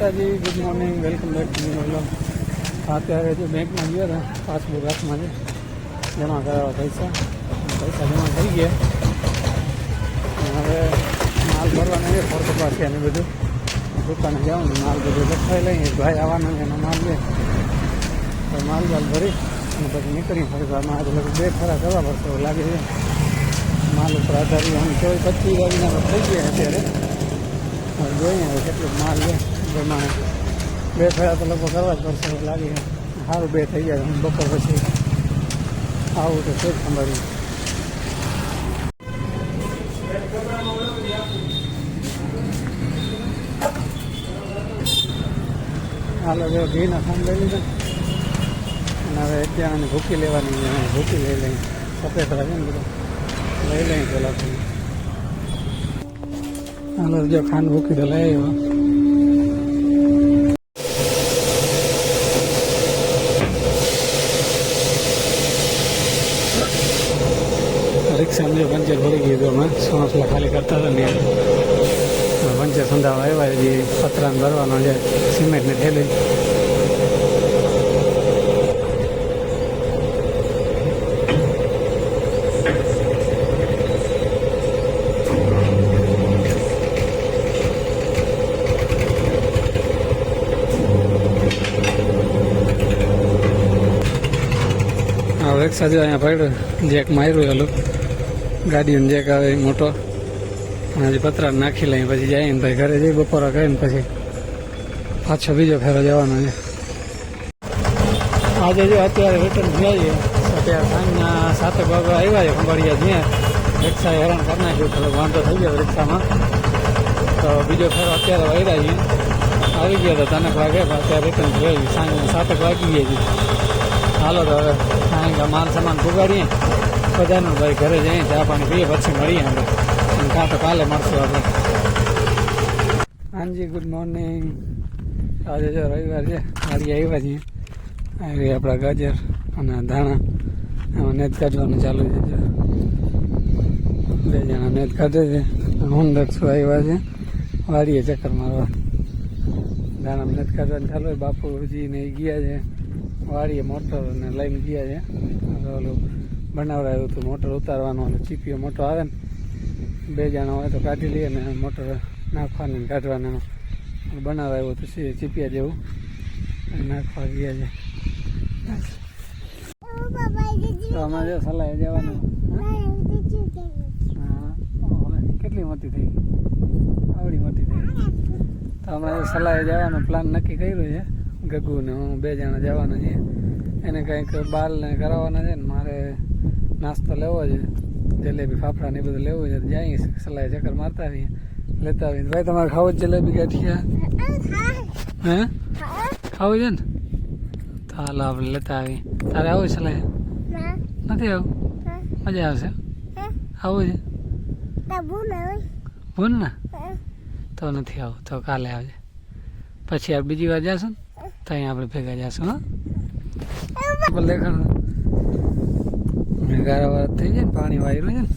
માતાજી, good morning, welcome back to new vlog. અત્યારે જો બેંકમાં ગયા હતા, પાસબુક હાથમાં છે, જમા કરાવવા પૈસા જમા થઈ ગયા. હવે માલ ભરવાનો છે, ફોટો પાસે અને બધું દુકાને જાઉં ને માલ બધું લખાઈ લઈએ. ભાઈ આવવાનો છે એનો માલ લે તો માલ ભરી અને પછી નીકળી ફરી આજે લગભગ 2 ફેરા કરવા પડશે એવું લાગે છે. માલ ઉપર આધારિત આમ 24-25 વાગ્યાના થઈ ગયા અત્યારે. જોઈએ હવે કેટલું માલ લે પ્રમાણે 2 ફેરા તો લગભગ કરવા જ પડશે એવું લાગે છે. સારું 2 થઈ જાય. હું બપોર પછી આવું તો છે જ સંભાળ્યું. હાલો જો ઘીના ફોન લઈ લીધા અને હવે એક જણાને ભૂકી લેવાની, ભૂકી લઈ લઈ સફેદ રાખે ને બધું લઈ લઈ પેલા. હાલો જો ખાંડ ભૂકી તો લઈ આવ્યો. રિક્ષામાં જો પંચર ભરી ગયું હતું. હમણાં સોસલા ખાલી કરતા હતા ને પંચર સંધાવા આવ્યા. જે પતરાને ભરવાનો છે સિમેન્ટની થેલી. રિક્ષા જો અહીંયા પડ્યો, જેક માર્યું એલું ગાડીઓને જેક આવે મોટો. હજી પતરા નાખી લઈએ પછી જાય ને ભાઈ ઘરે જઈ બપોરા કરીને પછી પાછો બીજો ફેરો જવાનો છે. આજે જો અત્યારે રિટર્ન જઈએ, અત્યારે સાંજના 7 વાગે આવ્યા છે ખંભાળિયા. જ્યાં રિક્ષાએ હેરાન કરી નાખ્યું, થોડોક વાંધો થઈ ગયો રિક્ષામાં. તો બીજો ફેરો અત્યારે વાયરા છીએ. આવી ગયા તો 3 વાગે, અત્યારે રિટર્ન જોઈએ સાંજના 7 વાગી ગયા છે. હાલો તો હવે સાંઈ માલ સામાન પુગાડીએ બધાનું, ભાઈ ઘરે જઈએ ચા પાણી પીએ પછી મળીએ આપણે. કાં તો કાલે મળશું આપણે. હાજી ગુડ મોર્નિંગ. આજે જો રવિવાર છે, વાડીએ આવ્યા છીએ. આવી આપણા ગાજર અને ધાણા એમાં નેત કાઢવાનું ચાલુ છે. 2 જણા નેત કાઢે છે. હું દક્ષું આવ્યા છે વાડીએ ચક્કર મારવા. ધાણા નેત કાઢવાનું ચાલુ હોય. બાપુજી ને ગયા છે વાડીએ મોટર ને લઈને ગયા છે. ઓલું બનાવડાવ્યું હતું મોટર ઉતારવાનું, ઓલું ચીપીઓ મોટો આવે ને 2 જણા હોય તો કાઢી લઈએ ને મોટર નાખવાની કાઢવાનું બનાવડાવ્યું હતું ચીપિયા જેવું નાખવા ગયા છે. તો અમારે જો સલાહે જવાનું. હા કેટલી મોટી થઈ ગઈ, આવડી મોટી થઈ ગઈ. તો હમણાં સલાહે જવાનો પ્લાન નક્કી કર્યો છે. ગગુ ને હું 2 જણા જવાના છીએ. એને કંઈક બાલને કરાવવાના છે ને મારે નાસ્તો લેવો છે, જલેબી ફાફડા ને એ બધું લેવું છે. જઈએ સલાહે ચક્કર મારતા આવીએ, લેતા આવીએ. ભાઈ તમારે ખાવું જ જલેબી ગાંઠિયા? હે ખાવું છે ને? તો હાલો આપણે લેતા આવીએ. તારે આવું સલાહે? નથી આવું? મજા આવશે. આવું છે ભૂન ના? તો નથી આવું, તો કાલે આવજે. પછી આ બીજી વાર જશું ને તો અહીંયા આપણે ભેગા જશું. હા દેખાડ ગારા વાર થઈ જાય ને પાણી વાયરું છે ને.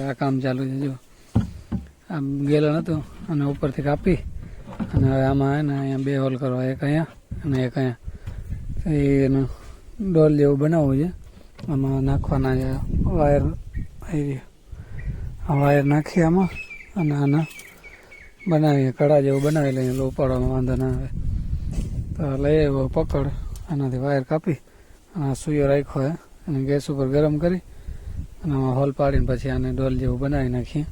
આ કામ ચાલુ છે જો. આમ ગેલો નહોતો અને ઉપરથી કાપી અને હવે આમાં ને અહીંયા 2 હોલ કરવા, એક અહીંયા અને એક અહીંયા. એનું ડોલ જેવું બનાવવું છે. આમાં નાખવાના છે વાયર. આ વાયર નાખી આમાં અને આના બનાવીએ કડા જેવું બનાવી લઈએ. ઉપાડવામાં વાંધો ના આવે. તો લઈ આવ્યો પકડ, આનાથી વાયર કાપી અને આ સુયો રાખ્યો હોય અને ગેસ ઉપર ગરમ કરી અને આમાં હોલ પાડીને પછી આને ડોલ જેવું બનાવી નાખીએ.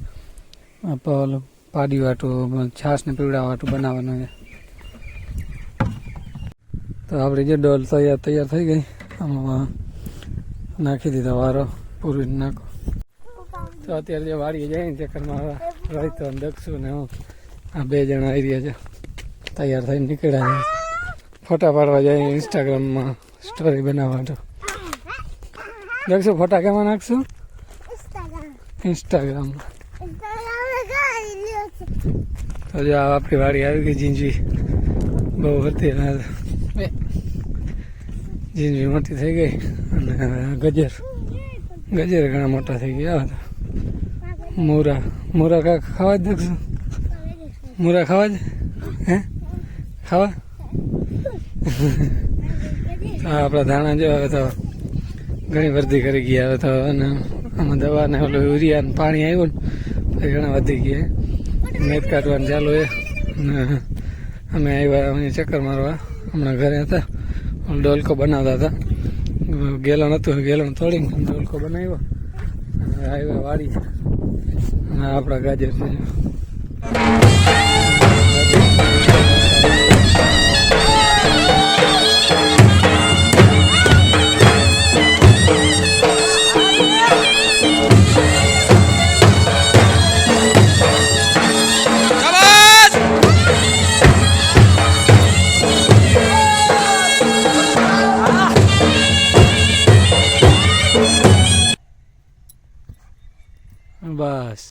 પાડી વાટું છાશને પીવડા વાટું બનાવવાનું છે. તો આપણી જે ડોલ તૈયાર થઈ ગઈ. આમાં નાખી દીધા વારો પૂરી નાખો. તો અત્યારે જે વાડીએ જાય ને ચક્કર મારવા રહીતો દક્ષું ને હું આ 2 જણા આવી રહ્યા છે. તૈયાર થઈને નીકળ્યા છે. ફોટા પાડવા જાય ઇન્સ્ટાગ્રામમાં સ્ટોરી બનાવવા. તો દક્ષું ફોટા કેમાં નાખશું? ઇન્સ્ટાગ્રામમાં. તો જો આપણી વાડી આવી ગઈ. ઝીંઝવી બહુ હતી, ઝીંઝવી મોટી થઈ ગઈ. અને ગજર ઘણા મોટા થઈ ગયા. મૂરા ખાવા જ દક્ષું? મૂરા ખાવા જ હે ખાવા આપણા ધાણા જો હવે તો ઘણી વરદી કરી ગયા હવે તો અને આમાં દવા ને ઓલું યુરિયા ને પાણી આવ્યું ને તો ઘણા વધી ગયા મેદ કાઢવાનું ચાલુ એ અને અમે આવ્યા અહીં ચક્કર મારવા હમણાં ઘરે હતા ડોલકો બનાવતા હતા ગેલણ હતું ગેલણ તોડીને ડોલકો બનાવ્યો અને આવ્યા વાડી અને આપણા ગાજર છે બસ